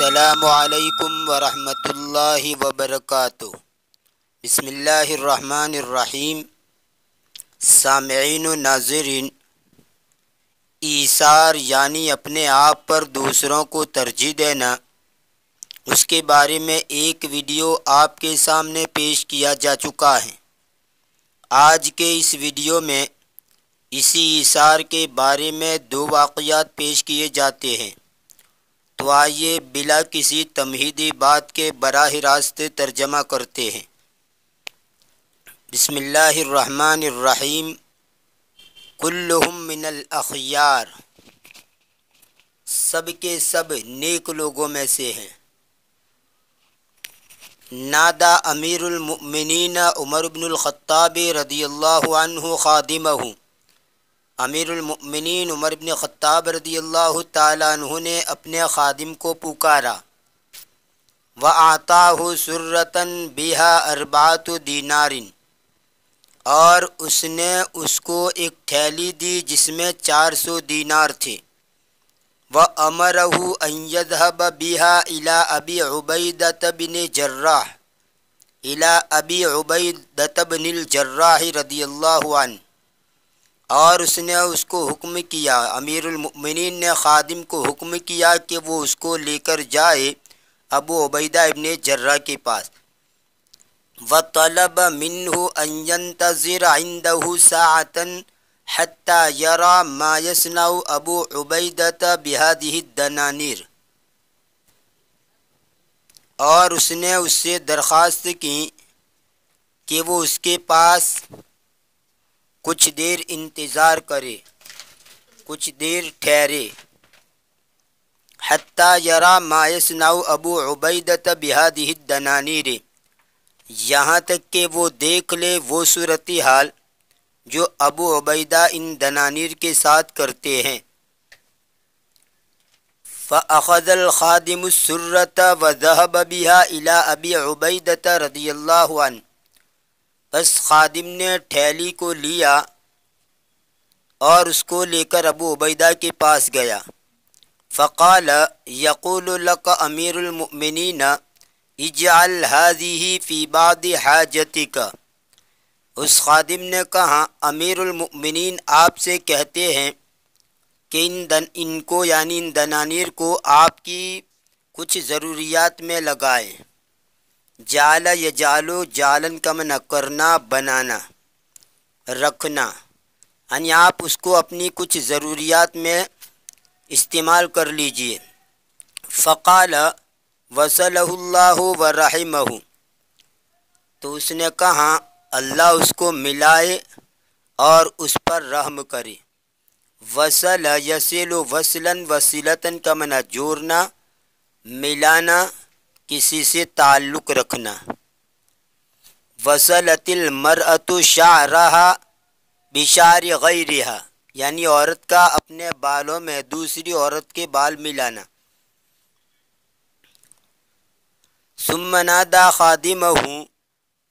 السلام علیکم ورحمۃ اللہ وبرکاتہ۔ بسم اللہ الرحمن الرحیم۔ سامعین و ناظرین، ایثار یعنی اپنے آپ پر دوسروں کو ترجیح دینا، اس کے بارے میں ایک ویڈیو آپ کے سامنے پیش کیا جا چکا ہے۔ آج کے اس ویڈیو میں اسی ایثار کے بارے میں دو واقعات پیش کیے جاتے ہیں، تو آئیے بلا کسی تمہیدی بات کے براہ راست ترجمہ کرتے ہیں۔ بسم اللہ الرحمن الرحیم۔ کلہم من الاخیار، سب کے سب نیک لوگوں میں سے ہیں۔ نادا امیر المؤمنین عمر بن الخطاب رضی اللہ عنہ خادمہ، امیر المؤمنین عمر بن خطاب رضی اللہ تعالیٰ عنہ نے اپنے خادم کو پکارا، وَأَعْطَاهُ سُرَّةً بِهَا 4 دینار، اور اس نے اس کو ایک تھیلی دی جس میں 400 دینار تھے۔ وَأَمَرَهُ أَنْ يَذْهَبَ بِهَا إِلَىٰ أَبِي عُبَيْدَةَ بْنِ الْجَرَّاحِ رضی اللہ عنہ، اور اس نے اس کو حکم کیا، امیر المؤمنین نے خادم کو حکم کیا کہ وہ اس کو لے کر جائے ابو عبیدہ ابن جراح کے پاس۔ وَطَلَبَ مِنْهُ أَنْ يَنْتَظِرَ عِنْدَهُ سَاعَةً حَتَّى يَرَى مَا يَصْنَعُ أَبُو عُبَيْدَةَ بِهَذِهِ الدَّنَانِيرِ، اور اس نے اس سے درخواست کی کہ وہ اس کے پاس کچھ دیر انتظار کرے، کچھ دیر ٹھہرے۔ حتیٰ یرا ما یصنع ابو عبیدۃ بہذہ الدنانیر، یہاں تک کہ وہ دیکھ لے وہ صورتحال جو ابو عبیدہ ان دنانیر کے ساتھ کرتے ہیں۔ فأخذ الخادم السرة وذهب بها إلى أبي عبیدۃ رضی اللہ عنہ، بس خادم نے تھیلی کو لیا اور اس کو لے کر ابو عبیدہ کے پاس گیا۔ فقال یقول لک امیر المؤمنین اجعل هذه في بعض حاجتک، اس خادم نے کہا امیر المؤمنین آپ سے کہتے ہیں کہ ان کو یعنی ان دنانیر کو آپ کی کچھ ضروریات میں لگائیں۔ جعل یجعلو، جعلن کا معنی کرنا، بنانا، رکھنا، یعنی آپ اس کو اپنی کچھ ضروریات میں استعمال کر لیجئے۔ فقال وصلہ اللہ ورحمہ، تو اس نے کہا اللہ اس کو ملائے اور اس پر رحم کرے۔ وصل یصل وصلاً وصلتاً کا معنی جوڑنا، ملانا، کسی سے تعلق رکھنا۔ وصلت المرأة شعرها بشعر غیرها، یعنی عورت کا اپنے بالوں میں دوسری عورت کے بال ملانا۔ ثم نادى خادمه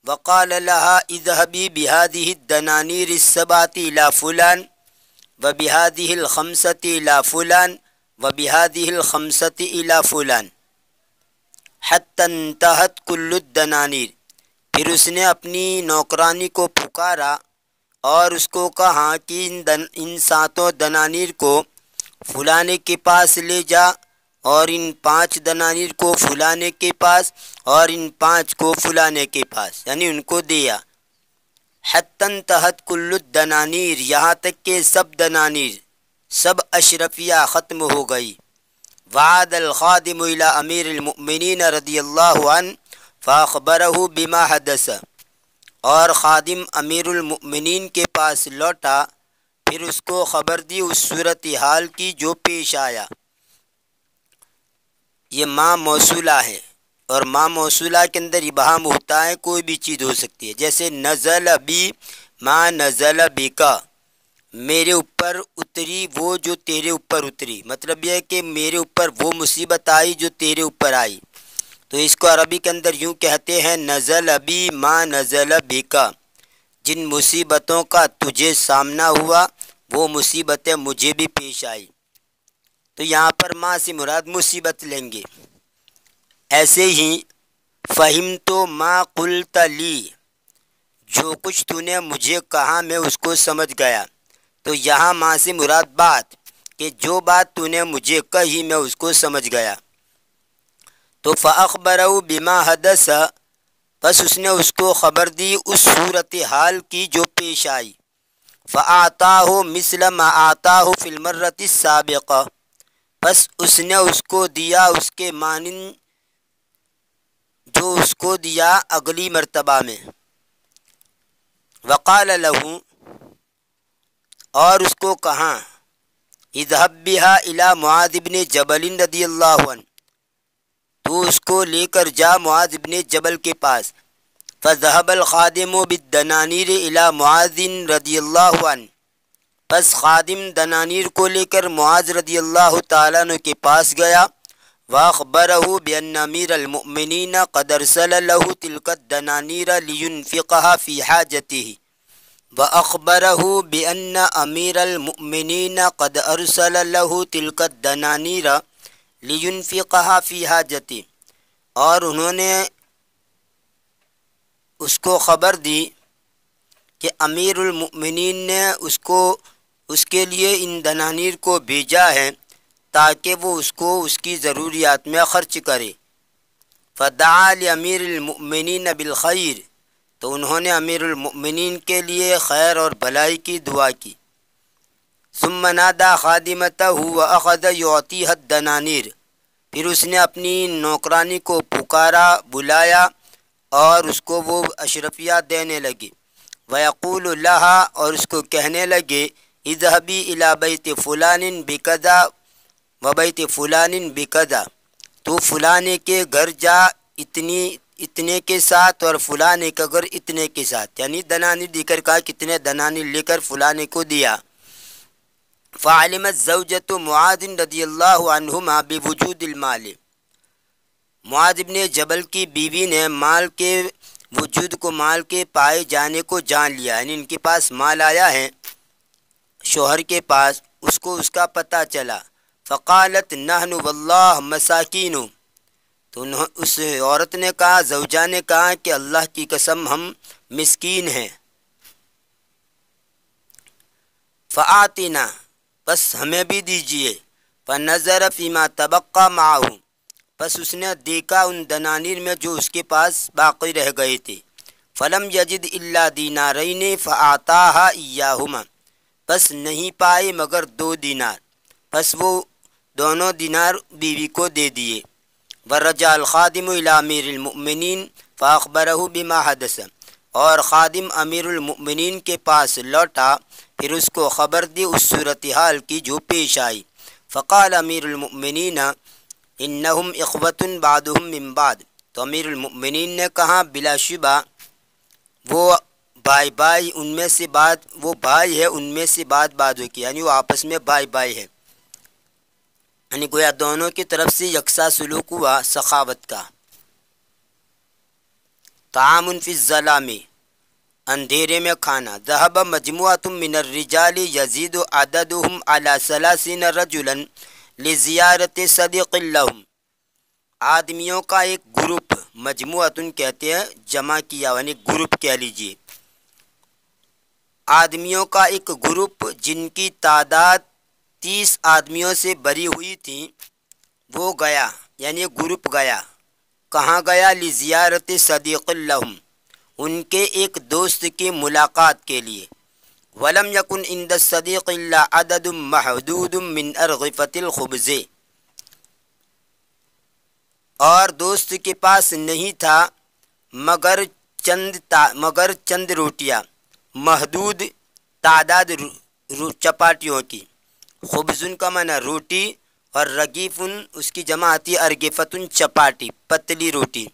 وقال لها اذهبي بهذه الدنانير 7 إلى فلان وبهذه 5 إلى فلان وبهذه 5 إلى فلان حتى انتهت كل الدنانير، پھر اس نے اپنی نوکرانی کو پکارا اور اس کو کہا کہ ان 7 دنانیر کو فلانے کے پاس لے جا، اور ان 5 دنانیر کو فلانے کے پاس، اور ان 5 کو فلانے کے پاس، یعنی ان کو دیا۔ حتی انتہت کل الدنانیر، یہاں تک کہ سب دنانیر، سب اشرفیہ ختم ہو گئی۔ وعاد الخادم الى امیر المؤمنین رضی اللہ عنہ فاخبرہ بما حدث، اور خادم امیر المؤمنین کے پاس لوٹا، پھر اس کو خبر دی اس صورتحال کی جو پیش آیا۔ یہ ما موصولہ ہے، اور ما موصولہ کے اندر ابہام ہوتا ہے، کوئی بھی چیز ہو سکتی ہے، جیسے نزل بی ما نزل بکا، میرے اوپر اتری وہ جو تیرے اوپر اتری، مطلب یہ ہے کہ میرے اوپر وہ مصیبت آئی جو تیرے اوپر آئی، تو اس کو عربی کے اندر یوں کہتے ہیں نزل بی ما نزل بکا، جن مصیبتوں کا تجھے سامنا ہوا وہ مصیبتیں مجھے بھی پیش آئی۔ تو یہاں پر ماں سے مراد مصیبت لیں گے، ایسے ہی فہم تو ما قلت لی، جو کچھ تو نے مجھے کہا میں اس کو سمجھ گیا۔ تو یہاں ماں سے مراد بات، کہ جو بات تو نے مجھے کہی میں اس کو سمجھ گیا۔ تو فَأَخْبَرَهُ بِمَا حَدَثَ، بس اس نے اس کو خبر دی اس صورتحال کی جو پیش آئی۔ فَأَعْطَاهُ مِثْلَ مَا أَعْطَاهُ فِي الْمَرَّةِ السَّابِقَةِ، بس اس نے اس کو دیا اس کے مانند جو اس کو دیا اگلی مرتبہ میں۔ وقال له، اور اس کو کہا، اذهب بها الى معاذ بن جبل رضی اللہ عنہ، تو اس کو لے کر جا معاذ بن جبل کے پاس۔ فذهب الخادم بالدنانیر الى معاذ رضی اللہ عنہ، پس خادم دنانیر کو لے کر معاذ رضی اللہ تعالیٰ عنہ کے پاس گیا۔ وَأَخْبَرَهُ بِأَنَّ أَمِيرَ الْمُؤْمِنِينَ قَدْ أَرْسَلَ لَهُ تِلْكَ الدَّنَانِيرَ لِيُنْفِقَهَا فِي حَاجَتِهِ۔ وَأَخْبَرَهُ بِأَنَّ أَمِيرَ الْمُؤْمِنِينَ قَدْ أَرْسَلَ لَهُ تِلْكَ الدَّنَانِيرَ لِيُنْفِقَهَا فِي حَاجَتِهِ، اور انہوں نے اس کو خبر دی کہ امیر المؤمنین نے اس کے لیے ان دنانیر کو بھیجا ہے تاکہ وہ اس کو اس کی ضروریات میں خرچ کرے۔ فدعا لامیر المؤمنین بالخیر، تو انہوں نے امیر المؤمنین کے لیے خیر اور بھلائی کی دعا کی۔ ثم نادى خادمته واخذ يعطيها الدنانير، پھر اس نے اپنی نوکرانی کو پکارا، بلایا، اور اس کو وہ اشرفیات دینے لگے۔ ويقول لها، اور اس کو کہنے لگے، اذهبي الى بيت فلان بكذا وبيت فلان بكذا، تو فلانے کے گھر جا اتنے کے ساتھ، اور فلانے کا گھر اتنے کے ساتھ، یعنی دنانیر دے کر کہا کتنے دنانیر لے کر فلانے کو دیا۔ فعلمت زوجۃ معاذ رضی اللہ عنہما بوجود المال، معاذ بن جبل کی بیوی نے مال کے وجود کو، مال کے پائے جانے کو جان لیا، یعنی ان کے پاس مال آیا ہے شوہر کے پاس، اس کو اس کا پتہ چلا۔ فقالت نحن واللہ مساکین، تو اس عورت نے کہا، زوجہ نے کہا کہ اللہ کی قسم ہم مسکین ہیں۔ فآتنا، بس ہمیں بھی دیجئے۔ فنظر فیما تبقى معه، بس اس نے دیکھا ان دنانیر میں جو اس کے پاس باقی رہ گئے تھے۔ فلم یجد الا دینارین فاعطاها ایاہما، بس نہیں پائے مگر 2 دینار، بس وہ دونوں دینار بیوی کو دے دیے۔ ورجع الخادم الى امیر المؤمنین فاخبرہ بما حدث، اور خادم امیر المؤمنین کے پاس لوٹا، پھر اس کو خبر دی اس صورتحال کی جو پیش آئی۔ فقال امیر المؤمنین انہم اخوۃ بعضهم من بعض، تو امیر المؤمنین نے کہا بلا شبہ وہ بھائی ان میں سے وہ بھائی ہے ان میں سے بعض کی، یعنی وہ آپس میں بھائی ہے، یعنی گویا دونوں کی طرف سے یکساں سلوک ہوا سخاوت کا۔ طعام فی الظلام، اندھیرے میں کھانا۔ ذهب مجموعۃ من الرجال یزید عددهم علی 30 رجلا لزیارت صدیق لهم، آدمیوں کا ایک گروپ، مجموعۃ کہتے ہیں جمع کیا، یعنی گروپ کہہ لیجئے، آدمیوں کا ایک گروپ جن کی تعداد 30 آدمیوں سے بری ہوئی تھی، وہ گیا، یعنی گروپ گیا، کہاں گیا؟ لزیارت صدیق لهم، ان کے ایک دوست کی ملاقات کے لیے۔ ولم یکن عند الصدیق الا عدد محدود من ارغفۃ الخبز، اور دوست کے پاس نہیں تھا مگر چند روٹیاں، محدود تعداد چپاٹیوں کی۔ خبزن کا معنی روٹی، اور رغیفن اس کی جمع آتی ہے ارغفتن، چپاٹی، پتلی روٹی،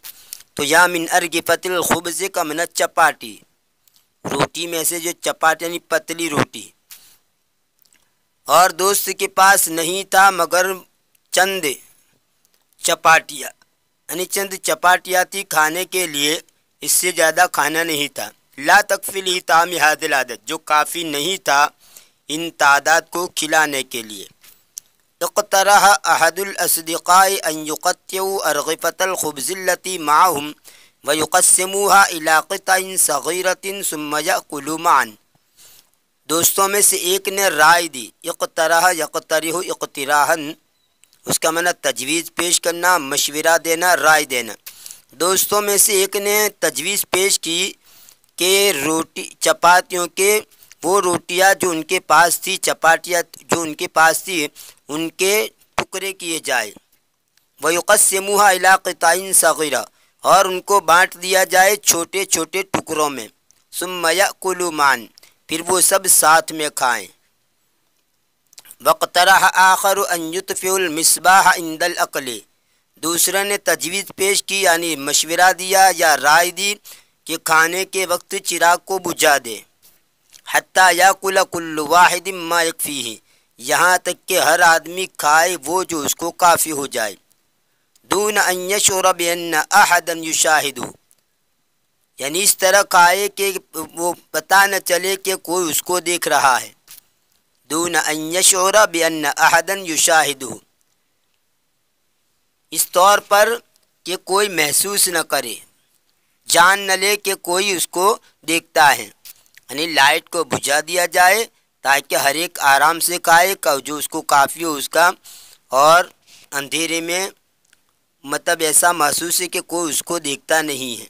تو یا من ارغفۃ الخبز کا معنی چپاٹی، روٹی میں سے جو چپاٹی یعنی پتلی روٹی۔ اور دوست کے پاس نہیں تھا مگر چند چپاٹیاں، یعنی چند چپاٹیاں تھی کھانے کے لیے، اس سے زیادہ کھانا نہیں تھا۔ لا تکفی لطعام هذه العدد، جو کافی نہیں تھا ان تعداد کو کھلانے کے لیے۔ اقترح احد الاصدقاء ان يقطعوا ارغفة الخبز التي معهم ويقسموها الى قطع صغيرة ثم يأكلوا معا۔ دوستوں میں سے ایک نے رائے دی، اقترح یقترح اقتراحاً، اس کا معنی تجویز پیش کرنا، مشورہ دینا، رائے دینا۔ دوستوں میں سے ایک نے تجویز پیش کی کہ چپاتیوں کے وہ روٹیاں جو ان کے پاس تھی، چپاتیاں جو ان کے پاس تھی، ان کے ٹکڑے کیے جائے، وَيُقَسِّمُوهَا إِلَىٰ قِطَعٍ صَغِيرَةٍ، اور ان کو بانٹ دیا جائے چھوٹے چھوٹے ٹکڑوں میں، ثُمَّ يَأْكُلُوا مَعًا، پھر وہ سب ساتھ میں کھائیں۔ وَاقْتَرَحَ آخَرُ أَن يُطْفِئُوا الْمِصْبَاحَ عِندَ الْأَكْلِ، دوسرے نے تجویز پیش کی یعنی مشورہ دیا یا رائے دی کہ کھانے کے وقت چراغ کو بجھا دے، حتیٰ یاکل کل واحد ما یکفیہ، یہاں تک کہ ہر آدمی کھائے وہ جو اس کو کافی ہو جائے، دون ان یشعر بان احدا یشاہدہ، یعنی اس طرح کھائے کہ وہ پتہ نہ چلے کہ کوئی اس کو دیکھ رہا ہے، دون ان یشعر بان احدا یشاہدہ، اس طور پر کہ کوئی محسوس نہ کرے، جان نہ لے کہ کوئی اس کو دیکھتا ہے، یعنی لائٹ کو بجھا دیا جائے تاکہ ہر ایک آرام سے کھائے جو اس کو کافی ہو اس کا، اور اندھیرے میں مطلب ایسا محسوس ہے کہ کوئی اس کو دیکھتا نہیں ہے۔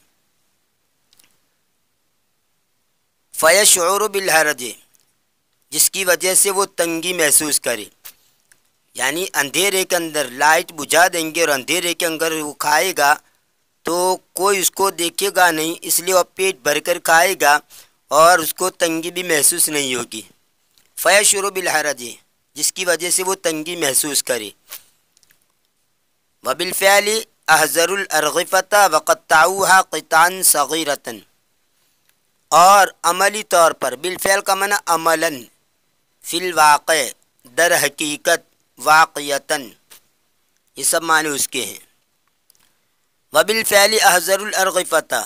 فَيَشْعُرُ بِالْحَرَجِ، جس کی وجہ سے وہ تنگی محسوس کرے، یعنی اندھیرے کے اندر لائٹ بجھا دیں گے اور اندھیرے کے اندر وہ کھائے گا تو کوئی اس کو دیکھے گا نہیں، اس لیے وہ پیٹ بھر کر کھائے گا اور اس کو تنگی بھی محسوس نہیں ہوگی۔ فَيَشْعُرُ بِالْحَرَجِ، جس کی وجہ سے وہ تنگی محسوس کرے۔ وَبِالْفِعْلِ أَحْضَرُوا الْأَرْغِفَةَ وَقَطَّعُوهَا قِطَعًا صَغِيرَةً، اور عملی طور پر، بالفعل کا معنی عملاً، فی الواقع در حقیقت، واقعتاً، یہ سب معنی اس کے ہیں۔ وَبِالْفِعْلِ أَحْضَرُوا الْأَرْغِفَةَ،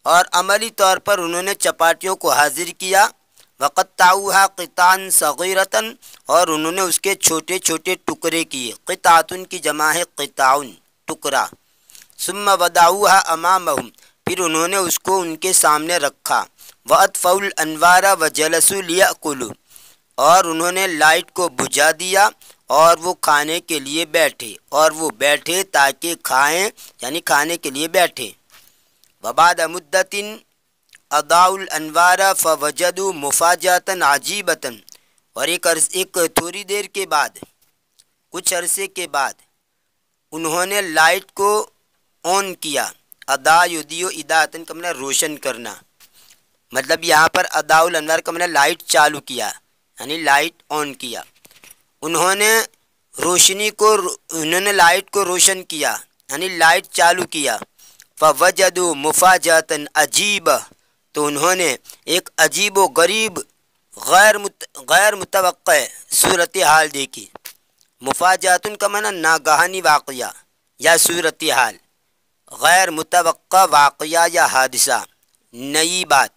اور عملی طور پر انہوں نے چپاٹیوں کو حاضر کیا، وَقَطَّعُوهَا قِطَعًا صَغِيرَةً، اور انہوں نے اس کے چھوٹے چھوٹے ٹکڑے کیے، قطعۃ کی جمع ہے قطع، ٹکڑا، ثُمَّ وَضَعُوهَا أَمَامَهُمْ، پھر انہوں نے اس کو ان کے سامنے رکھا، وَأَطْفَأُوا الْأَنْوَارَ وَجَلَسُوا لِيَأْكُلُوا، اور انہوں نے لائٹ کو بجھا دیا اور وہ کھانے کے لیے بیٹھے، اور وہ بیٹھے تاکہ کھائیں، یعنی کھانے کے لیے بیٹھے۔ وَبَعْدَ مُدَّةٍ أَضَاءُوا الْأَنْوَارَ فَوَجَدُوا مُفَاجَأَةً عَجِيبَةً، اور ایک تھوڑی دیر کے بعد، کچھ عرصے کے بعد انہوں نے لائٹ کو آن کیا، ادا یدیو اضاءۃ کا معنی روشن کرنا، مطلب یہاں پر اضاء الانوار کا معنی لائٹ چالو کیا، یعنی لائٹ آن کیا، انہوں نے لائٹ کو روشن کیا، یعنی لائٹ چالو کیا، فوجدوا مفاجأۃ عجیبہ، تو انہوں نے ایک عجیب و غریب غیر متوقع صورتحال دیکھی۔ مفاجأۃ کا معنی ناگہانی واقعہ یا صورتحال، غیر متوقع واقعہ یا حادثہ، نئی بات،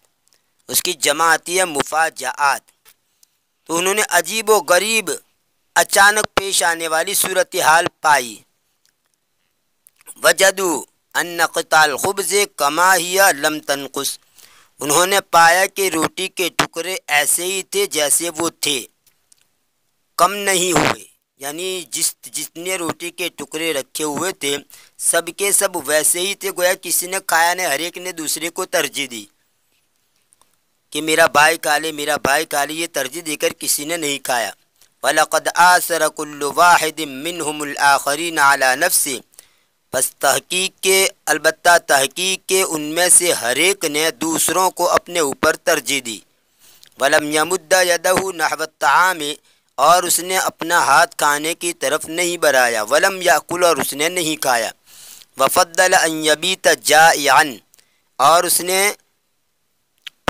اس کی جمع آتی ہے مفاجآت، تو انہوں نے عجیب و غریب اچانک پیش آنے والی صورتحال پائی۔ وجدوا ان قطع الخبز کما ہی لم تنقص، انہوں نے پایا کہ روٹی کے ٹکڑے ایسے ہی تھے جیسے وہ تھے، کم نہیں ہوئے، یعنی جتنے روٹی کے ٹکڑے رکھے ہوئے تھے سب کے سب ویسے ہی تھے، گویا کسی نے کھایا نہیں، ہر ایک نے دوسرے کو ترجیح دی کہ میرا بھائی کھا لے، میرا بھائی کھا لے، یہ ترجیح دے کر کسی نے نہیں کھایا۔ وَلَقَدْ آثَرَ كُلُّ وَاحِدٍ مِّنْهُمُ الْآخَرِينَ عَلَى نَفْسِهِ، پس البتہ تحقیق کے ان میں سے ہر ایک نے دوسروں کو اپنے اوپر ترجیح دی۔ وَلَمْ يَمُدَّ يَدَهُ نَحْوَ الطَّعَامِ، اور اس نے اپنا ہاتھ کھانے کی طرف نہیں بڑھایا، وَلَمْ يَأْكُلْ، اور اس نے نہیں کھایا، وَفَضَّلَ أَنْ يَبِيتَ جَائِعًا، اور اس نے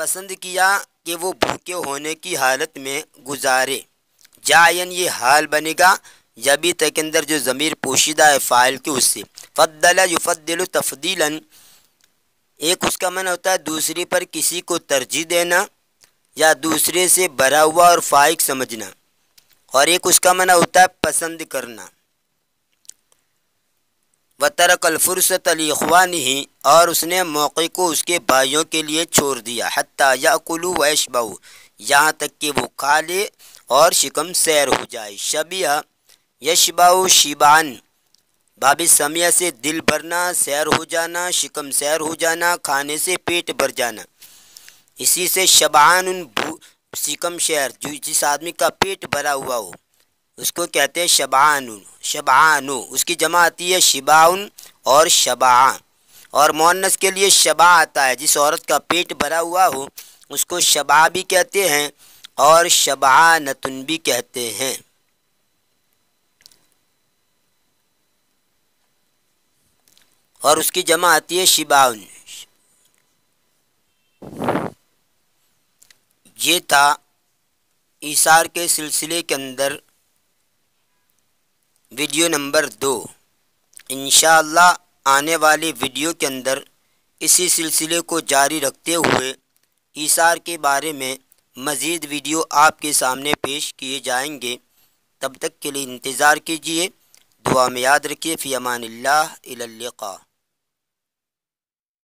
پسند کیا کہ وہ بھوکے ہونے کی حالت میں گزارے۔ جائن یہ حال بنے گا، یبی کے اندر جو ضمیر پوشیدہ ہے فاعل کے، اس سے فضل یفضل تفضیلا، ایک اس کا معنی ہوتا ہے دوسری پر کسی کو ترجیح دینا یا دوسرے سے بھرا ہوا اور فائق سمجھنا۔ اور ایک اس کا معنی ہوتا ہے پسند کرنا۔ وَتَرَكَ الْفُرْصَةَ لِإِخْوَانِهِ، اور اس نے موقع کو اس کے بھائیوں کے لیے چھوڑ دیا، حَتَّى يَأْكُلُوا وَيَشْبَعُوا، یہاں تک کہ وہ کھا لے اور شکم سیر ہو جائے۔ شبیہ یشبع شبعاً، باب سمیہ سے دل بھرنا، سیر ہو جانا، شکم سیر ہو جانا، کھانے سے پیٹ بھر جانا۔ اسی سے شبعان شکم شیر، جس آدمی کا پیٹ بھرا ہوا ہو اس کو کہتے ہیں شبعان۔ شبعان اس کی جمع آتی ہے شبعن اور شبعاں، اور مؤنث کے لیے شبع آتا ہے، جس عورت کا پیٹ بھرا ہوا ہو اس کو شبع بھی کہتے ہیں اور شبعانتن بھی کہتے ہیں۔ اور اس کی جمع آتی ہے شبعن۔ یہ تھا ایثار کے سلسلے کے اندر ویڈیو نمبر 2۔ انشاءاللہ آنے والی ویڈیو کے اندر اسی سلسلے کو جاری رکھتے ہوئے ایثار کے بارے میں مزید ویڈیو آپ کے سامنے پیش کیے جائیں گے۔ تب تک کے لیے انتظار کیجیے، دعا میں یاد رکھیے۔ فی امان اللہ، الی اللقاء۔